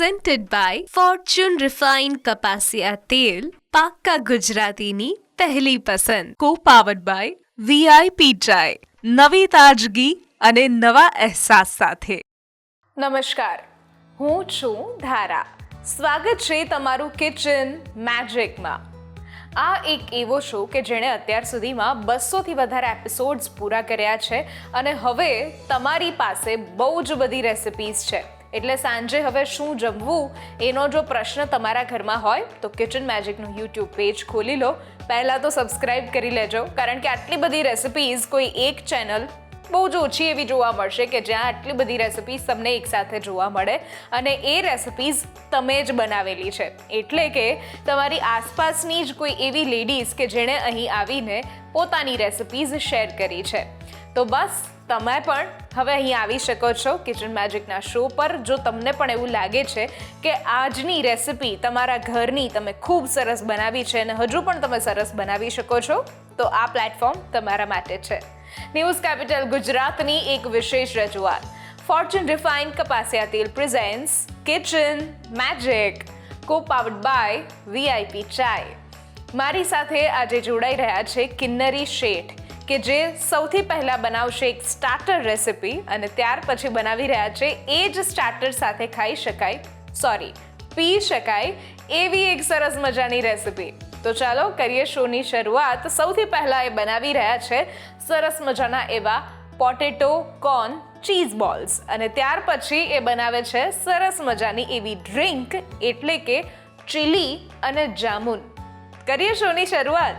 presented by Fortune Refined કપાસિયા તેલ, પાક્કા ગુજરાતીની પહેલી પસંદ. Co-powered by VIP ચાય, નવી તાજગી અને નવા અહેસાસ સાથે. નમસ્કાર, હું છું ધારા. સ્વાગત છે તમારું કિચન મેજિકમાં. આ એક એવો શો કે જેણે અત્યાર સુધીમાં 200થી વધારે એપિસોડ્સ પૂરા કર્યા છે અને હવે તમારી પાસે બહુ જ બધી રેસિપીઝ છે. એટલે સાંજે હવે શું જમવું એનો જો પ્રશ્ન તમારા ઘરમાં હોય તો કિચન મેજિકનું યુટ્યુબ પેજ ખોલી લો. પહેલાં તો સબસ્ક્રાઈબ કરી લેજો, કારણ કે આટલી બધી રેસિપીઝ કોઈ એક ચેનલ બહુ જ ઓછી એવી જોવા મળશે કે જ્યાં આટલી બધી રેસિપીઝ તમને એકસાથે જોવા મળે અને એ રેસિપીઝ તમે જ બનાવેલી છે. એટલે કે તમારી આસપાસની જ કોઈ એવી લેડીઝ કે જેણે અહીં આવીને પોતાની રેસિપીઝ શેર કરી છે. તો બસ તમે પણ હવે અહીં આવી શકો છો કિચન મેજિકના શો પર. જો તમને પણ એવું લાગે છે કે આજની રેસિપી તમારા ઘરની તમે ખૂબ સરસ બનાવી છે અને હજુ પણ તમે સરસ બનાવી શકો છો, તો આ પ્લેટફોર્મ તમારા માટે છે. ન્યૂઝ કેપિટલ ગુજરાતની એક વિશેષ રજૂઆત ફોર્ચ્યુન રિફાઇન્ડ કપાસિયા તેલ presents kitchen magic, co-powered by VIP chai. મારી સાથે આજે જોડાઈ રહ્યા છે કિન્નરી શેઠ, કે જે સૌથી પહેલાં બનાવશે એક સ્ટાર્ટર રેસિપી અને ત્યાર પછી બનાવી રહ્યા છે એ જ સ્ટાર્ટર સાથે પી શકાય એવી એક સરસ મજાની રેસિપી. તો ચાલો કરીએ શોની શરૂઆત. સૌથી પહેલાં એ બનાવી રહ્યા છે સરસ મજાના એવા પોટેટો કોર્ન ચીઝ બોલ્સ અને ત્યાર પછી એ બનાવે છે સરસ મજાની એવી ડ્રિંક, એટલે કે ચીલી અને જામુન. કરીએ શોની શરૂઆત.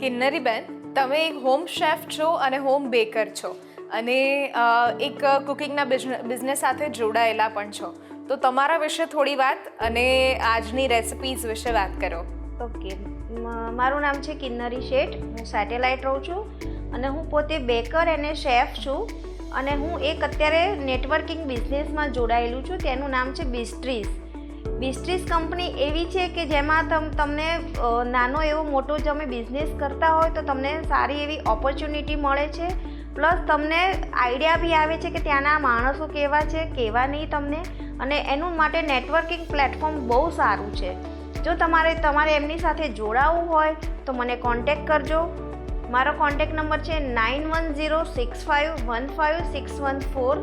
કિન્નરીબેન, તમે એક હોમ શેફ છો અને હોમ બેકર છો અને એક કુકિંગના બિઝનેસ સાથે જોડાયેલા પણ છો. તો તમારા વિશે થોડી વાત અને આજની રેસિપીઝ વિશે વાત કરો. ઓકે, મારું નામ છે કિન્નરી શેઠ. હું સેટેલાઇટ રહું છું અને હું પોતે બેકર અને શેફ છું અને હું એક અત્યારે નેટવર્કિંગ બિઝનેસમાં જોડાયેલું છું. તેનું નામ છે બિસ્ટ્રીઝ. બિસ્ટ્રીઝ કંપની એવી છે કે જેમાં તમને નાનો એવો મોટો તમે બિઝનેસ કરતા હોય તો તમને સારી એવી ઓપોર્ચ્યુનિટી મળે છે. પ્લસ તમને આઈડિયા બી આવે છે કે ત્યાંના માણસો કેવા છે કેવા નહીં તમને, અને એનું માટે નેટવર્કિંગ પ્લેટફોર્મ બહુ સારું છે. જો તમારે એમની સાથે જોડાવવું હોય તો મને કોન્ટેક્ટ કરજો. મારો કોન્ટેક્ટ નંબર છે 9106515614.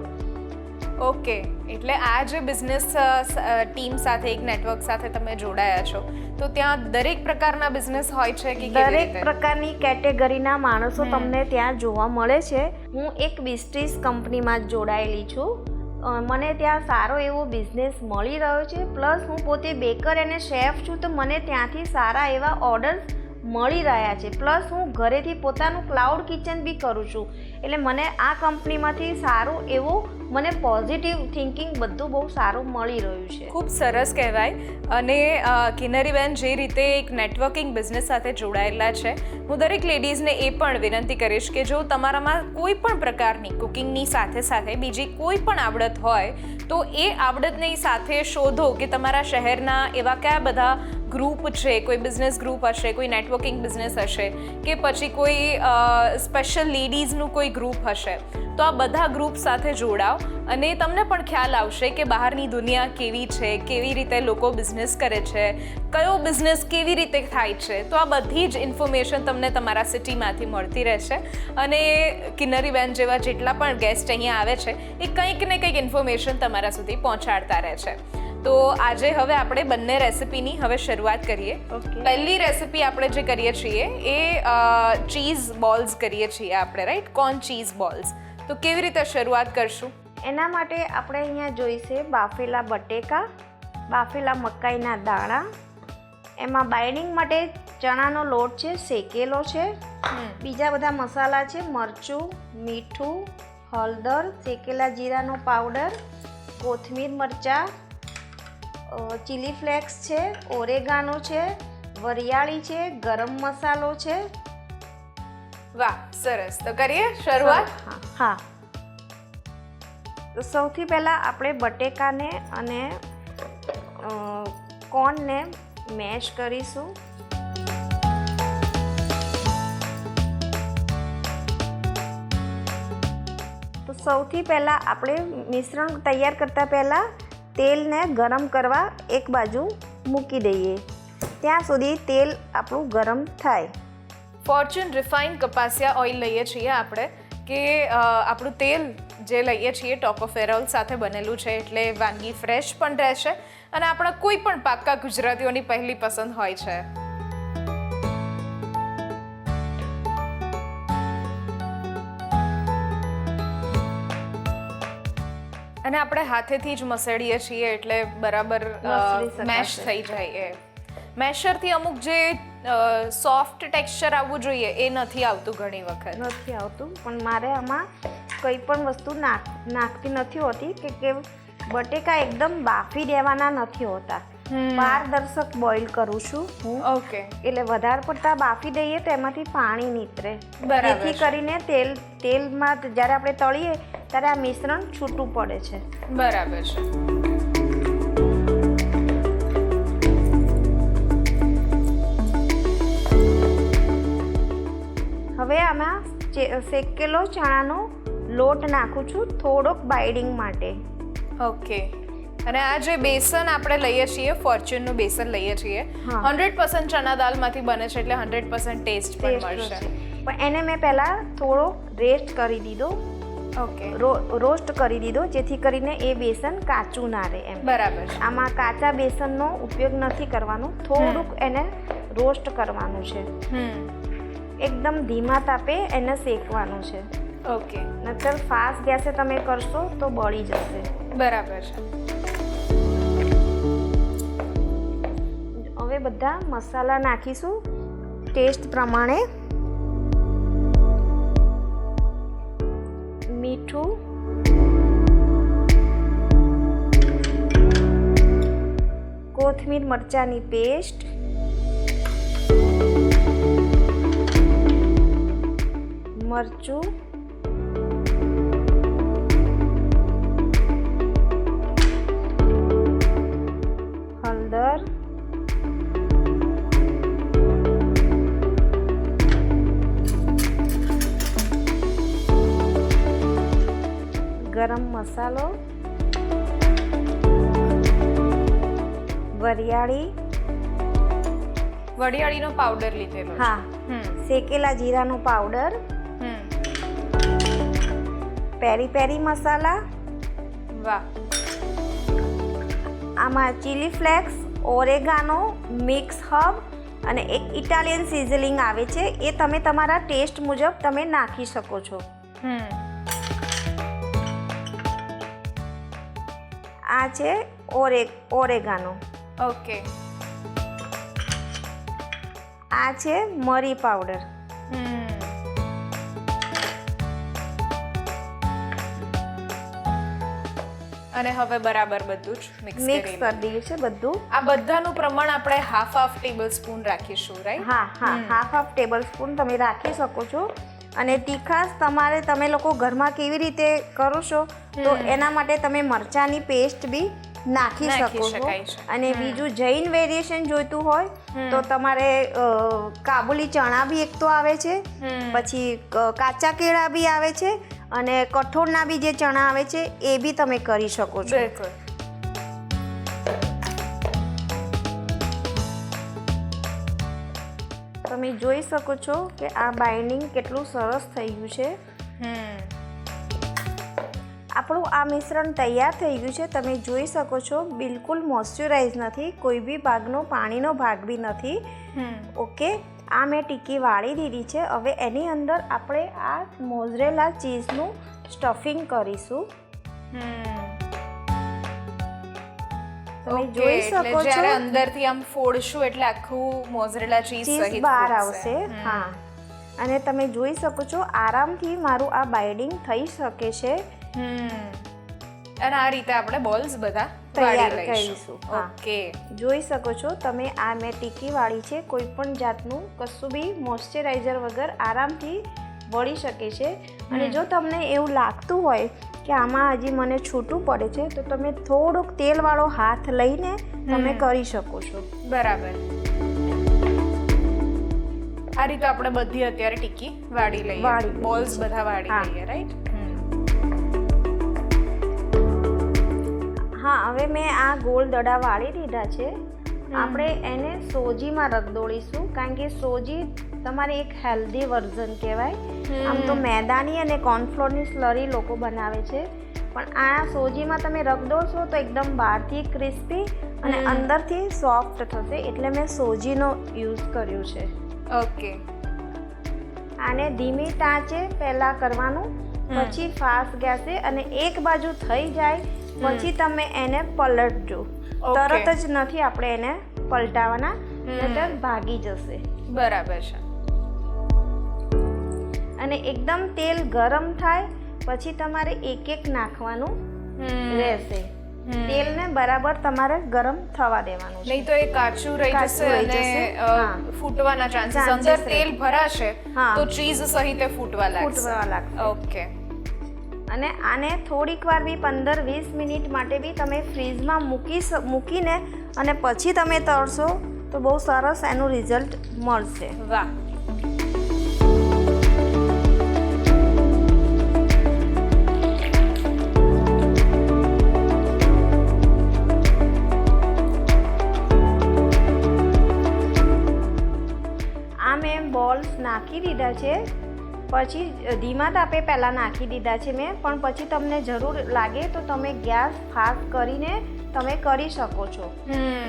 ઓકે, એટલે આ જે બિઝનેસ ટીમ સાથે એક નેટવર્ક સાથે તમે જોડાયા છો, તો ત્યાં દરેક પ્રકારના બિઝનેસ હોય છે કે દરેક પ્રકારની કેટેગરીના માણસો તમને ત્યાં જોવા મળે છે. હું એક બિસ્ટ્રીઝ કંપનીમાં જોડાયેલી છું. મને ત્યાં સારો એવો બિઝનેસ મળી રહ્યો છે. પ્લસ હું પોતે બેકર અને શેફ છું તો મને ત્યાંથી સારા એવા ઓર્ડર્સ મળી રહ્યા છે. પ્લસ હું ઘરેથી પોતાનું ક્લાઉડ કિચન બી કરું છું. એટલે મને આ કંપનીમાંથી સારું એવું મને પોઝિટિવ થિંકિંગ બધું બહુ સારું મળી રહ્યું છે. ખૂબ સરસ કહેવાય. અને કિન્નરીબેન જે રીતે એક નેટવર્કિંગ બિઝનેસ સાથે જોડાયેલા છે, હું દરેક લેડીઝને એ પણ વિનંતી કરીશ કે જો તમારામાં કોઈ પણ પ્રકારની કુકિંગની સાથે સાથે બીજી કોઈ પણ આવડત હોય તો એ આવડતની સાથે શોધો કે તમારા શહેરના એવા કયા બધા ગ્રુપ છે. કોઈ બિઝનેસ ગ્રુપ હશે, કોઈ નેટવર્કિંગ બિઝનેસ હશે, કે પછી કોઈ સ્પેશિયલ લેડીઝનું કોઈ ગ્રુપ હશે. તો આ બધા ગ્રુપ સાથે જોડાઓ અને તમને પણ ખ્યાલ આવશે કે બહારની દુનિયા કેવી છે, કેવી રીતે લોકો બિઝનેસ કરે છે, કયો બિઝનેસ કેવી રીતે થાય છે. તો આ બધી જ ઇન્ફોર્મેશન તમને તમારા સિટીમાંથી મળતી રહેશે. અને કિન્નરીબેન જેવા જેટલા પણ ગેસ્ટ અહીંયા આવે છે એ કંઈક ને કંઈક ઇન્ફોર્મેશન તમારા સુધી પહોંચાડતા રહે છે. તો આજે હવે આપણે બંને રેસિપીની હવે શરૂઆત કરીએ. પહેલી રેસિપી આપણે જે કરીએ છીએ એ ચીઝ બોલ્સ કરીએ છીએ આપણે, રાઈટ? Corn cheese balls. તો કેવી રીતે શરૂઆત કરશું? એના માટે આપણે અહીંયા જોઈશે બાફેલા બટેકા, બાફેલા મકાઈના દાણા, એમાં બાઇન્ડિંગ માટે ચણાનો લોટ છે, શેકેલો છે, બીજા બધા મસાલા છે, મરચું, મીઠું, હળદર, શેકેલા જીરાનો પાવડર, કોથમીર મરચાં, ચીલી ફ્લેક્સ છે, ઓરેગાનો છે, વરિયાળી છે, ગરમ મસાલો છે. વાહ, સરસ. તો કરીએ શરૂઆત. હા, તો સૌથી પહેલાં આપણે બટેકાને અને કોર્નને મેશ કરીશું. સૌથી પહેલાં આપણે મિશ્રણ તૈયાર કરતાં પહેલાં તેલને ગરમ કરવા એક બાજુ મૂકી દઈએ, ત્યાં સુધી તેલ આપણું ગરમ થાય. ફોર્ચ્યુન રિફાઇન્ડ કપાસિયા ઓઇલ લઈએ છીએ આપણે કે આપણું તેલ જે લઈએ છીએ ટોકોફેરોલ સાથે બનેલું છે, એટલે વાનગી ફ્રેશ પણ રહેશે અને આપણા કોઈ પણ પાક્કા ગુજરાતીઓની પહેલી પસંદ હોય છે. અને આપણે હાથેથી જ મસળીએ છીએ એટલે બરાબર મસળી શકાશે. મેશ થઈ જાય. મેશરથી અમુક જે સોફ્ટ ટેક્સચર આવવું જોઈએ એ નથી આવતું ઘણી વખત. નથી આવતું, પણ મારે આમાં કંઈ પણ વસ્તુ નાખતી નથી હોતી કે બટેકા એકદમ બાફી દેવાના નથી હોતા. પારદર્શક બોઇલ કરું છું હું. ઓકે. એટલે વધારે પડતા બાફી દઈએ તો એમાંથી પાણી નીતરે. બરાબર જેથી કરીને તેલમાં જ્યારે આપણે તળીએ ત્યારે આ મિશ્રણ છૂટું પડે છે. બરાબર છે. હવે આમાં શેકેલો ચણાનો લોટ નાખું છું થોડોક બાઇડિંગ માટે. ઓકે. અને આ જે બેસન આપણે લઈએ છીએ, ફોર્ચ્યુનનું બેસન લઈએ છીએ, 100% ચણા દાળમાંથી બને છે એટલે 100% ટેસ્ટ પણ મળશે. પણ એને મેં પહેલાં થોડો રેસ્ટ કરી દીધો. ઓકે. રોસ્ટ કરી દીધો જેથી કરીને એ બેસન કાચું ના રહે એમ. બરાબર છે. આમાં કાચા બેસનનો ઉપયોગ નથી કરવાનો, થોડુંક એને રોસ્ટ કરવાનું છે. એકદમ ધીમા તાપે એને શેકવાનું છે. ઓકે. નહીંતર ફાસ્ટ ગેસે તમે કરશો તો બળી જશે. બરાબર છે. હવે બધા મસાલા નાખીશું ટેસ્ટ પ્રમાણે. મીઠું, કોથમીર મરચાંની પેસ્ટ, મરચું, હળદર, ગરમ મસાલો, વરિયાળીનો પાવડર લીધેલો છે. હા, શેકેલા જીરાનો પાવડર, પેરી પેરી મસાલા, વાહ, આમાં chilli flakes, oregano, mix herb અને એક ઇટાલિયન સિઝલિંગ આવે છે, એ તમે તમારા ટેસ્ટ મુજબ તમે નાખી શકો છો. આ છે ઓરેગાનો. ઓકે. આ છે મરી પાવડર. અને હવે બરાબર બધું જ મિક્સ કરી દઈએ છે બધું. આ બધાનું પ્રમાણ આપણે હાફ ટેબલ સ્પૂન રાખીશું, રાઈટ? હા, હાફ ટેબલ સ્પૂન તમે રાખી શકો છો. અને તીખાશ તમે લોકો ઘરમાં કેવી રીતે કરો છો તો એના માટે તમે મરચાંની પેસ્ટ બી નાખી શકો છો. અને બીજું જૈન વેરિએશન જોઈતું હોય તો તમારે કાબુલી ચણા બી એક તો આવે છે, પછી કાચા કેળા બી આવે છે, અને કઠોળના બી જે ચણા આવે છે એ બી તમે કરી શકો છો. બિલકુલ. તમે જોઈ શકો છો કે આ બાઇન્ડિંગ કેટલું સરસ થઈ ગયું છે. આપણું આ મિશ્રણ તૈયાર થઈ ગયું છે. તમે જોઈ શકો છો બિલકુલ મોઇશ્ચરાઇઝ નથી, કોઈ બી ભાગનો પાણીનો ભાગ બી નથી. ઓકે, આ મેં ટીકી વાળી દીધી છે. હવે એની અંદર આપણે આ મોઝરેલા ચીઝનું સ્ટફિંગ કરીશું. તમે જોઈ શકો છો અંદરથી આમ ફોડશું એટલે આખું મોઝરેલા ચીઝ સહિત બહાર આવશે. હા, અને તમે જોઈ શકો છો આરામથી મારું આ બાઇન્ડિંગ થઈ શકે છે. અને આ રીતે આપણે બોલ્સ બધા તૈયાર કરીશું. ઓકે, જોઈ શકો છો તમે આ મેં ટીકી વાળી છે. કોઈ પણ જાતનું કશું બી મોઇશ્ચરાઇઝર વગર આરામથી વળી શકે છે. અને જો તમને એવું લાગતું હોય કે આમાં હજી મને છૂટું પડે છે તો તમે થોડોક તેલવાળો હાથ લઈને તમે કરી શકો છો. બરાબર. આ રીતે આપણે બધી અત્યારે ટીકી વાળી લઈએ, બોલ્સ બધા વાળી લઈએ, રાઈટ? હા, હવે મેં આ ગોળ દડા વાળી દીધા છે. આપણે એને સોજીમાં રગદોળીશું, કારણ કે સોજી તમારી એક હેલ્ધી વર્ઝન કહેવાય. આમ તો મેદાની અને કોર્નફ્લોરની સ્લરી લોકો બનાવે છે, પણ આ સોજીમાં તમે રગદોળશો તો એકદમ બહારથી ક્રિસ્પી અને અંદરથી સોફ્ટ થશે, એટલે મેં સોજીનો યુઝ કર્યો છે. ઓકે. આને ધીમી તાંચે પહેલાં કરવાનું, પછી ફાસ્ટ ગેસે, અને એક બાજુ થઈ જાય પછી તમે એને પલટજો. તરત જ નથી આપણે એને પલટાવાના, નહીંતર ભાગી જશે. બરાબર છે. અને એકદમ તેલ ગરમ થાય પછી તમારે એક એક નાખવાનું રહેશે. તેલને બરાબર તમારે ગરમ થવા દેવાનું છે, નહીં તો એ કાચું રહી જશે અને ફૂટવાના ચાન્સીસ. અંદર તેલ ભરાશે તો ચીઝ સહિત ફૂટવા લાગશે. ઓકે. અને આને થોડીક વાર બી 15-20 મિનિટ માટે બી તમે ફ્રીઝમાં મૂકીને અને પછી તમે તળશો તો બહુ સરસ એનું રિઝલ્ટ મળશે. વાહ. આ મેં બોલ્સ નાખી દીધા છે. પછી ધીમા તાપે પહેલાં નાખી દીધા છે મેં, પણ પછી તમને જરૂર લાગે તો તમે ગેસ ફાસ્ટ કરીને તમે કરી શકો છો.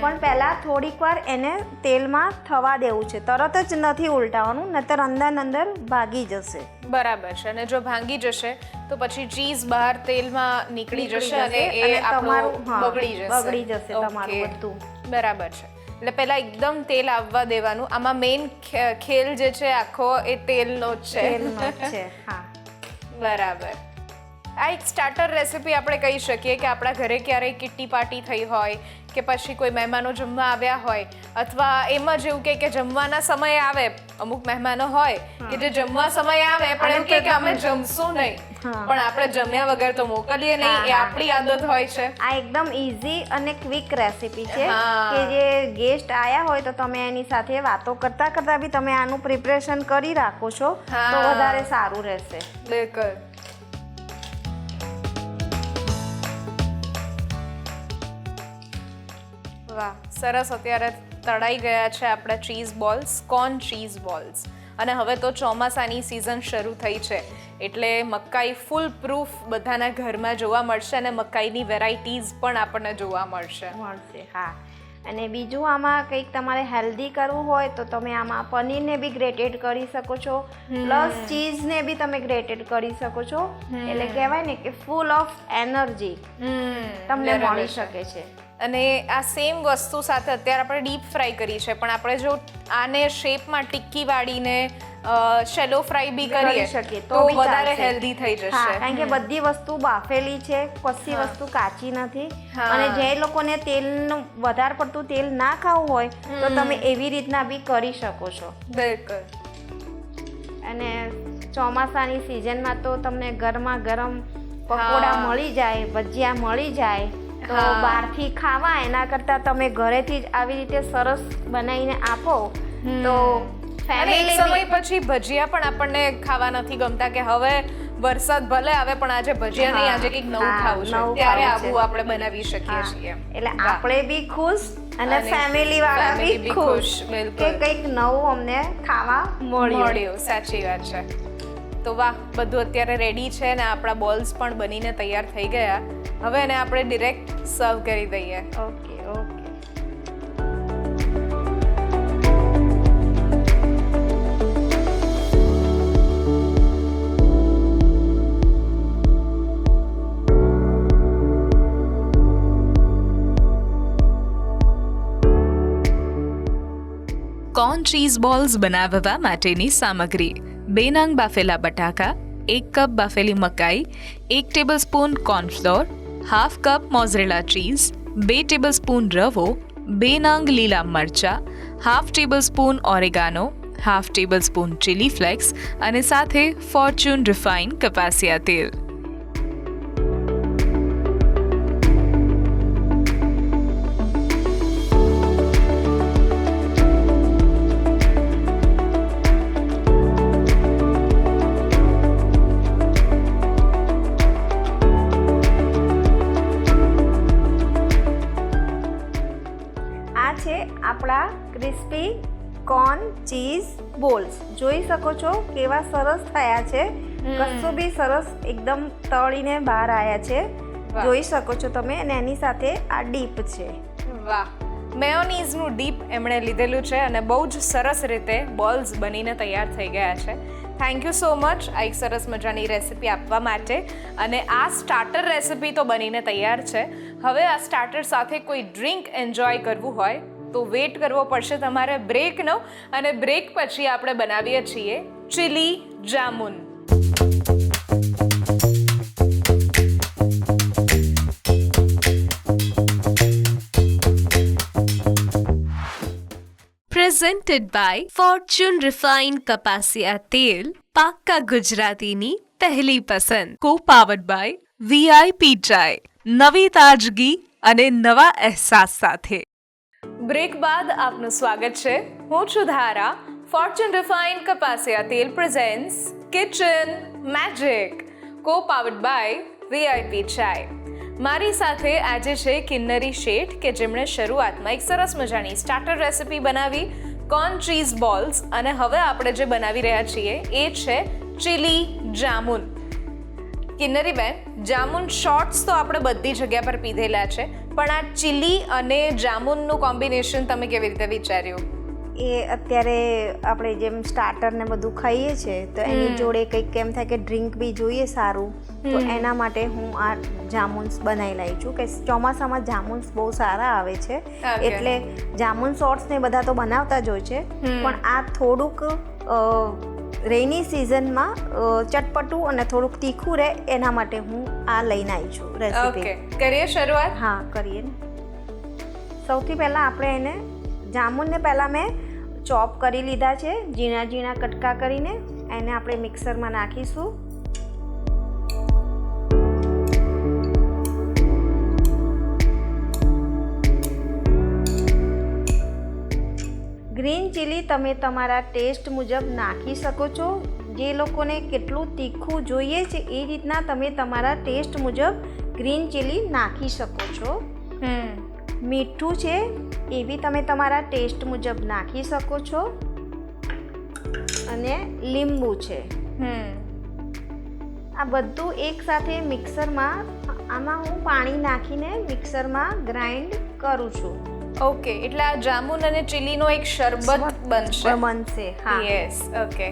પણ પહેલાં થોડીક વાર એને તેલમાં થવા દેવું છે, તરત જ નથી ઉલટાવવાનું, નહીંતર અંદર ભાગી જશે. બરાબર છે. અને જો ભાંગી જશે તો પછી ચીઝ બહાર તેલમાં નીકળી જશે અને એ તમારું બગડી જશે તમારું બધું. બરાબર છે. એટલે પહેલા એકદમ તેલ આવવા દેવાનું. આમાં મેઇન ખેલ જે છે આખો એ તેલનો જ છે. હા, બરાબર. આ એક સ્ટાર્ટર રેસિપી આપણે કહી શકીએ કે આપણા ઘરે ક્યારેય કિટ્ટી પાર્ટી થઈ હોય કે પછી કોઈ મહેમાનો જમવા આવ્યા હોય, અથવા એમ જ એવું કે જમવાના સમયે આવે, અમુક મહેમાનો હોય કે જે જમવા સમયે આવે પણ એમ કે અમે જમશું નહીં, પણ આપણે જમ્યા વગર તો મોકલીએ નહીં, એ આપણી આદત હોય છે. આ એકદમ ઈઝી અને ક્વિક રેસિપી છે કે જે ગેસ્ટ આયા હોય તો તમે એની સાથે વાતો કરતા કરતા બી તમે આનું પ્રિપરેશન કરી રાખો છો તો વધારે સારું રહેશે. બિલકુલ. વાહ, સરસ. અત્યારે તળાઈ ગયા છે આપણા cheese balls, corn cheese balls. અને હવે તો ચોમાસાની સિઝન શરૂ થઈ છે એટલે મકાઈ ફૂલ પ્રૂફ બધાના ઘરમાં જોવા મળશે અને મકાઈની વેરાયટીઝ પણ આપણને જોવા મળશે. હા. અને બીજું આમાં કંઈક તમારે હેલ્ધી કરવું હોય તો તમે આમાં પનીરને બી ગ્રેટેડ કરી શકો છો, પ્લસ ચીઝને બી તમે ગ્રેટેડ કરી શકો છો. એટલે કહેવાય ને કે ફૂલ ઓફ એનર્જી તમને મળી શકે છે. અને આ સેમ વસ્તુ સાથે અત્યારે આપણે ડીપ ફ્રાય કરી છે, પણ આપણે જો આને શેપમાં ટિક્કી વાળીને શેલો ફ્રાય બી કરી શકીએ તો વધારે હેલ્ધી થઈ જશે. કારણ કે બધી વસ્તુ બાફેલી છે, કશી વસ્તુ કાચી નથી. અને જે લોકોને તેલનું વધારે પડતું તેલ ના ખાવું હોય તો તમે એવી રીતના બી કરી શકો છો. બિલકુલ. અને ચોમાસાની સિઝનમાં તો તમને ગરમા ગરમ પકોડા મળી જાય, ભજીયા મળી જાય, તો બહારથી ખાવા એના કરતાં તમે ઘરેથી જ આવી રીતે સરસ બનાવીને આપો તો એક સમય પછી ભજીયા પણ આપણને ખાવા નથી ગમતા કે હવે વરસાદ ભલે આવે પણ આજે ભજીયા નહીં, આજે કંઈક નવું ખાવું છે, ત્યારે આવું આપણે બનાવી શકીએ છીએ. એટલે આપણે બી ખુશ અને ફેમિલી વાળા બી ખુશ કે કંઈક નવું અમને ખાવા મળ્યું. સાચી વાત છે. તો વાહ, બધું અત્યારે રેડી છે ને આપણા બોલ્સ પણ બનીને તૈયાર થઈ ગયા. હવે એને આપણે ડિરેક્ટ સર્વ કરી દઈએ. ઓકે. કોર્ન ચીઝ બોલ્સ બનાવવા માટેની સામગ્રી: 2 નંગ બાફેલા બટાકા, 1 કપ બાફેલી મકાઈ, 1 tablespoon cornflour, 1/2 cup mozzarella cheese, 2 tablespoon રવો, 2 નંગ લીલા મરચા, 1/2 tablespoon oregano, 1/2 tablespoon chilli flakes અને સાથે ફોર્ચ્યુન રિફાઇન્ડ કપાસિયા તેલ. આપણા ક્રિસ્પી કોર્ન ચીઝ બોલ્સ. જોઈ શકો છો કેવા સરસ થયા છે. કશું બી સરસ એકદમ તળીને બહાર આવ્યા છે. જોઈ શકો છો તમે. અને એની સાથે આ ડીપ છે. વાહ, મેયોનીઝનું ડીપ એમણે લીધેલું છે અને બહુ જ સરસ રીતે બોલ્સ બનીને તૈયાર થઈ ગયા છે. થેન્ક યુ સો મચ આ એક સરસ મજાની રેસિપી આપવા માટે. અને આ સ્ટાર્ટર રેસિપી તો બનીને તૈયાર છે. હવે આ સ્ટાર્ટર સાથે કોઈ ડ્રિંક એન્જોય કરવું હોય તો વેઇટ કરવો પડશે તમારે બ્રેકનો. અને બ્રેક પછી આપણે બનાવીએ છીએ chilli jamun. Presented by Fortune Refined કપાસિયા તેલ, પાક્કા ગુજરાતીની પહેલી પસંદ. Co-powered by VIP ચાય, નવી તાજગી અને નવા અહેસાસ સાથે. બ્રેક બાદ આપનું સ્વાગત છે. હું છું ધારા. ફોર્ચ્યુન રિફાઇન્ડ કપાસિયા તેલ presents kitchen magic, co-powered by VIP chai. મારી સાથે આજે છે કિન્નરી શેઠ કે જેમણે શરૂઆતમાં એક સરસ મજાની સ્ટાર્ટર રેસિપી બનાવી, કોર્ન ચીઝ બોલ્સ. અને હવે આપણે જે બનાવી રહ્યા છીએ એ છે ચીલી જામુન. કિન્નરીબેન, જામુન શોર્ટ્સ તો આપણે બધી જગ્યા પર પીધેલા છે, પણ આ ચીલી અને જામુનનું કોમ્બિનેશન તમે કેવી રીતે વિચાર્યું? એ અત્યારે આપણે જેમ સ્ટાર્ટર ને બધું ખાઈએ છીએ તો એની જોડે કંઈક કેમ થાય કે ડ્રિંક બી જોઈએ સારું, તો એના માટે હું આ જામુન્સ બનાવી લાવી છું. કે ચોમાસામાં જામુન્સ બહુ સારા આવે છે, એટલે જામુન શોર્ટ્સ ને બધા તો બનાવતા જ હોય છે, પણ આ થોડુંક રેની સિઝનમાં ચટપટું અને થોડુંક તીખું રહે એના માટે હું આ લઈને આવી છું રેસીપી. ઓકે, કરીએ શરૂઆત? હા, કરીએ ને. સૌથી પહેલાં આપણે એને જામુનને પહેલાં મેં ચોપ કરી લીધા છે, ઝીણા ઝીણા કટકા કરીને. એને આપણે મિક્સરમાં નાખીશું. ગ્રીન ચીલી તમે તમારા ટેસ્ટ મુજબ નાખી શકો છો. જે લોકોને કેટલું તીખું જોઈએ છે એ રીતના તમે તમારા ટેસ્ટ મુજબ ગ્રીન ચીલી નાખી શકો છો. મીઠું છે એ બી તમે તમારા ટેસ્ટ મુજબ નાખી શકો છો. અને લીંબુ છે. આ બધું એકસાથે મિક્સરમાં, આમાં હું પાણી નાખીને મિક્સરમાં ગ્રાઇન્ડ કરું છું. ઓકે, એટલે આ જામુન અને ચીલીનો એક શરબત બનશે. હા, યસ. ઓકે,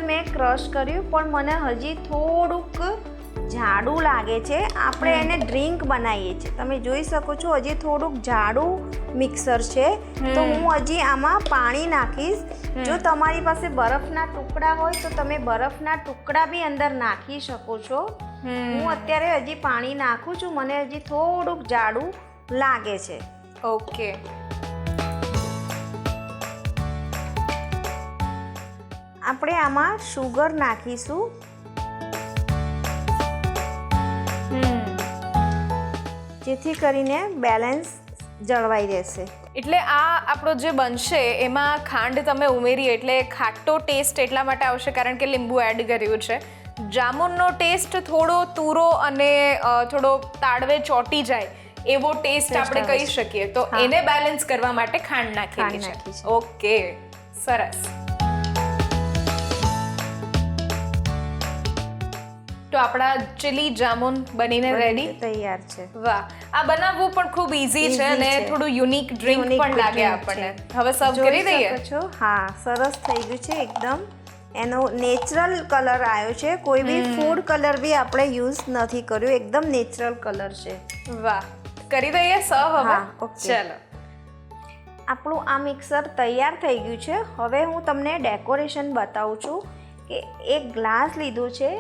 મેં ક્રશ કર્યું, પણ મને હજી થોડુંક જાડું લાગે છે. આપણે એને ડ્રિંક બનાવીએ છીએ, તમે જોઈ શકો છો હજી થોડુંક જાડું મિક્સર છે, તો હું હજી આમાં પાણી નાખીશ. જો તમારી પાસે બરફના ટુકડા હોય તો તમે બરફના ટુકડા બી અંદર નાખી શકો છો. હું અત્યારે હજી પાણી નાખું છું, મને હજી થોડુંક જાડું લાગે છે. ઓકે, આપણે આમાં શુગર નાખીશું. જેથી કરીને બેલેન્સ જળવાઈ રહેશે. એટલે આ આપણો જે બનશે એમાં ખાંડ તમે ઉમેરી એટલે ખાટો ટેસ્ટ એટલા માટે આવશે કારણ કે લીંબુ એડ કર્યું છે. જામુનનો ટેસ્ટ થોડો તુરો અને થોડો તાળવે ચોટી જાય એવો ટેસ્ટ આપણે કહી શકીએ, તો એને બેલેન્સ કરવા માટે ખાંડ નાખેલી છે. ઓકે, સરસ. તો આપણા ચીલી જામુન બનીને રેડી તૈયાર છે. વાહ, આ બનાવવું પણ ખૂબ ઈઝી છે અને થોડું યુનિક ડ્રિંક પણ લાગે આપણને. હવે સર્વ કરી દઈએ? હા, સરસ થઈ ગયું છે એકદમ. એનો નેચરલ કલર આવ્યો છે, કોઈ બી ફૂડ કલર બી આપણે યુઝ નથી કર્યો, એકદમ નેચરલ કલર છે. વાહ, કરી દઈએ સર્વ હવે? ચાલો, આપણું આ મિક્સર તૈયાર થઈ ગયું છે. હવે હું તમને ડેકોરેશન બતાવું છું. કે એક ગ્લાસ લીધો છે,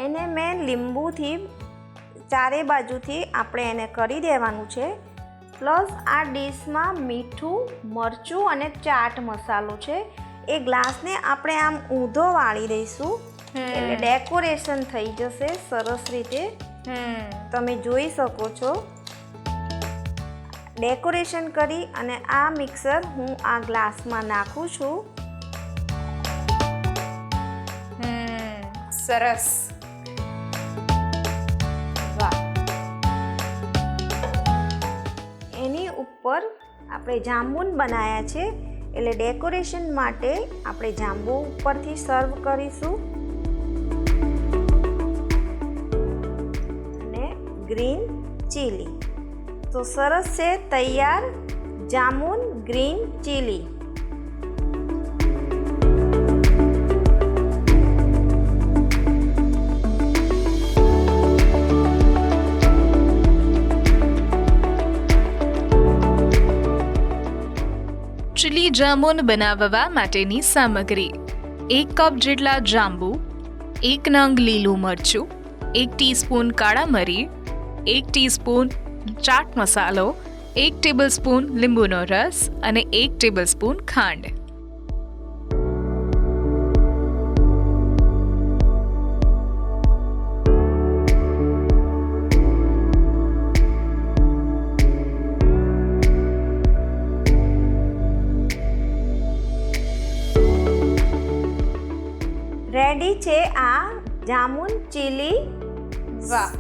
એને મેં લીંબુથી ચારે બાજુથી આપણે એને કરી દેવાનું છે. પ્લસ આ ડીશમાં મીઠું, મરચું અને ચાટ મસાલો છે. એ ગ્લાસને આપણે આમ ઊંધો વાળી દઈશું, એટલે ડેકોરેશન થઈ જશે સરસ રીતે. તમે જોઈ શકો છો. ડેકોરેશન કરી અને આ મિક્સર હું આ ગ્લાસમાં નાખું છું. સરસ. વાહ. એની ઉપર આપણે જાંબુન બનાવ્યા છે, એટલે ડેકોરેશન માટે આપણે જાંબુ ઉપરથી સર્વ કરીશું. અને ગ્રીન ચીલી. તો સરસ છે તૈયાર jamun green chilli. Chilli jamun બનાવવા માટેની સામગ્રી: 1 કપ જેટલા જાંબુ, 1 નંગ લીલું મરચું, 1 ટીસ્પૂન કાળા મરી, 1 ટીસ્પૂન ચાટ મસાલો, 1 ટેબલસ્પૂન લીંબુનો રસ અને 1 ટેબલસ્પૂન ખાંડ. રેડી છે આ જામુન ચીલી. વાહ.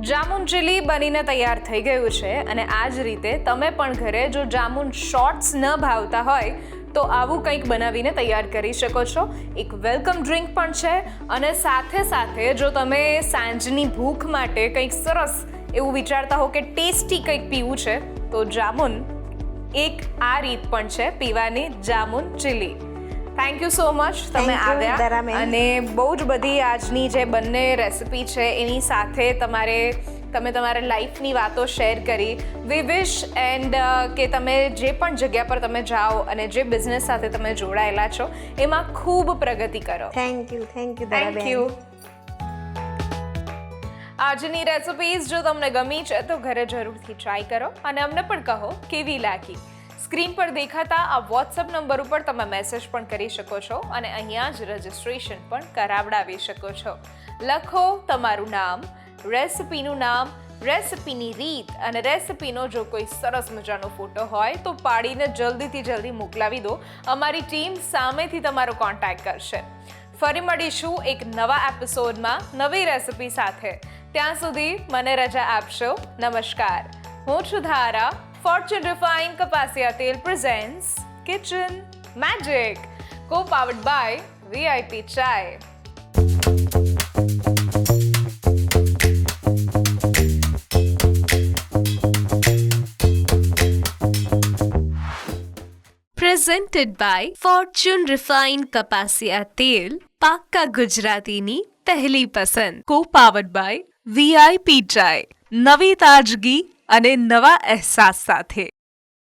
જામુન ચીલી બનીને તૈયાર થઈ ગયું છે. અને આ જ રીતે તમે પણ ઘરે જો જામુન શોર્ટ્સ ન ભાવતા હોય તો આવું કંઈક બનાવીને તૈયાર કરી શકો છો. એક વેલકમ ડ્રિંક પણ છે. અને સાથે સાથે જો તમે સાંજની ભૂખ માટે કંઈક સરસ એવું વિચારતા હો કે ટેસ્ટી કંઈક પીવું છે તો જામુન એક આ રીત પણ છે પીવાની, jamun chilli. Thank you so much તમે આવ્યા અને બહુ જ બધી આજની જે બંને રેસિપી છે એની સાથે તમે તમારા લાઈફની વાતો શેર કરી. વી વિશ એન્ડ કે તમે જે પણ જગ્યા પર તમે જાઓ અને જે બિઝનેસ સાથે તમે જોડાયેલા છો એમાં ખૂબ પ્રગતિ કરો. Thank you thank you. આજની રેસિપીઝ જો તમને ગમી છે તો ઘરે જરૂરથી ટ્રાય કરો અને અમને પણ કહો કેવી લાગી. સ્ક્રીન પર દેખાતા આ વોટ્સઅપ નંબર ઉપર તમે મેસેજ પણ કરી શકો છો અને અહીંયા જ રજિસ્ટ્રેશન પણ કરાવડાવી શકો છો. લખો તમારું નામ, રેસિપીનું નામ, રેસિપીની રીત અને રેસિપીનો જો કોઈ સરસ મજાનો ફોટો હોય તો પાડીને જલ્દીથી જલ્દી મોકલાવી દો. અમારી ટીમ સામેથી તમારો કોન્ટેક્ટ કરશે. ફરી મળીશું એક નવા એપિસોડમાં નવી રેસિપી સાથે. ત્યાં સુધી મને રજા આપશો. નમસ્કાર. હું છું ધારા. Fortune Refined Capaccia Tel presents Kitchen Magic, co-powered by VIP Chai. Presented by Fortune Refined Capaccia Tel, પાક્કા ગુજરાતીની પહેલી પસંદ. Co-powered by VIP Chai, નવી તાજગી અને નવા અહેસાસ સાથે.